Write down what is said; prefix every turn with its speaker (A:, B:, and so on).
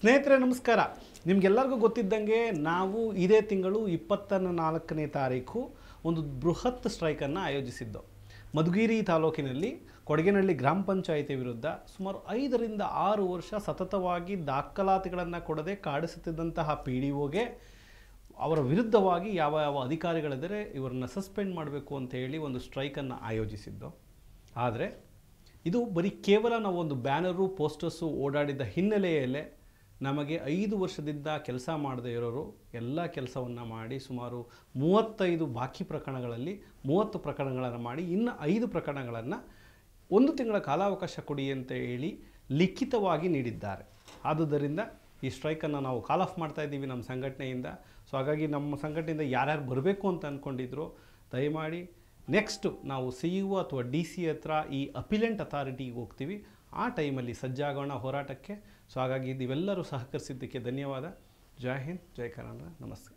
A: ಸ್ನೇಹಿತರೆ ನಮಸ್ಕಾರ. ನಿಮಗೆಲ್ಲರಿಗೂ ಗೊತ್ತಿದ್ದಂಗೆ ನಾವು ಇದೇ ತಿಂಗಳು 24ನೇ ತಾರೀಕು ಒಂದು ಬೃಹತ್ ಸ್ಟ್ರೈಕನ್ನು ಆಯೋಜಿಸಿದ್ದು. ಮಧುಗಿರಿ ತಾಲೂಕಿನಲ್ಲಿ ಕೊಡಗೇನಹಳ್ಳಿ ಗ್ರಾಮ ಪಂಚಾಯಿತಿ ವಿರುದ್ಧ ಸುಮಾರು 5ರಿಂದ 6 ವರ್ಷ ಸತತವಾಗಿ ದಾಖಲಾತಿಗಳನ್ನು ಕೊಡದೆ ಕಾಡಿಸುತ್ತಿದ್ದಂತಹ PDOಗೆ ಅವರ ವಿರುದ್ಧವಾಗಿ ಯಾವ ಅಧಿಕಾರಿಗಳಿದ್ದರೆ ಇವರನ್ನು ಸಸ್ಪೆಂಡ್ ಮಾಡಬೇಕು ಅಂತ ಹೇಳಿ ಒಂದು ಸ್ಟ್ರೈಕನ್ನು ಆಯೋಜಿಸಿದ್ದು. ಆದರೆ ಇದು ಬರೀ ಕೇವಲ ನಾವು ಒಂದು ಬ್ಯಾನರು ಪೋಸ್ಟರ್ಸು ಓಡಾಡಿದ ಹಿನ್ನೆಲೆಯಲ್ಲೇ ನಮಗೆ 5 ವರ್ಷದಿಂದ ಕೆಲಸ ಮಾಡದೇ ಇರೋರು ಎಲ್ಲ ಕೆಲಸವನ್ನು ಮಾಡಿ ಸುಮಾರು 35 ಬಾಕಿ ಪ್ರಕರಣಗಳಲ್ಲಿ 30 ಪ್ರಕರಣಗಳನ್ನು ಮಾಡಿ ಇನ್ನು 5 ಪ್ರಕರಣಗಳನ್ನು 1 ತಿಂಗಳ ಕಾಲಾವಕಾಶ ಕೊಡಿ ಅಂತ ಹೇಳಿ ಲಿಖಿತವಾಗಿ ನೀಡಿದ್ದಾರೆ. ಆದುದರಿಂದ ಈ ಸ್ಟ್ರೈಕನ್ನು ನಾವು ಕಾಲ್ ಆಫ್ ಮಾಡ್ತಾ ಇದ್ದೀವಿ ನಮ್ಮ ಸಂಘಟನೆಯಿಂದ. ಸೊ ಹಾಗಾಗಿ ನಮ್ಮ ಸಂಘಟನೆಯಿಂದ ಯಾರ್ಯಾರು ಬರಬೇಕು ಅಂತ ಅಂದ್ಕೊಂಡಿದ್ರು ದಯಮಾಡಿ ನೆಕ್ಸ್ಟು ನಾವು CEO ಅಥವಾ DC ಹತ್ರ ಈ ಅಪಿಲೆಂಟ್ ಅಥಾರಿಟಿಗೆ ಹೋಗ್ತೀವಿ. ಆ ಟೈಮಲ್ಲಿ ಸಜ್ಜಾಗೋಣ ಹೋರಾಟಕ್ಕೆ. ಸೊ ಹಾಗಾಗಿ ನೀವೆಲ್ಲರೂ ಸಹಕರಿಸಿದ್ದಕ್ಕೆ ಧನ್ಯವಾದ. ಜೈ ಹಿಂದ್, ಜೈ ಕರ್ನಾಟಕ, ನಮಸ್ತೆ.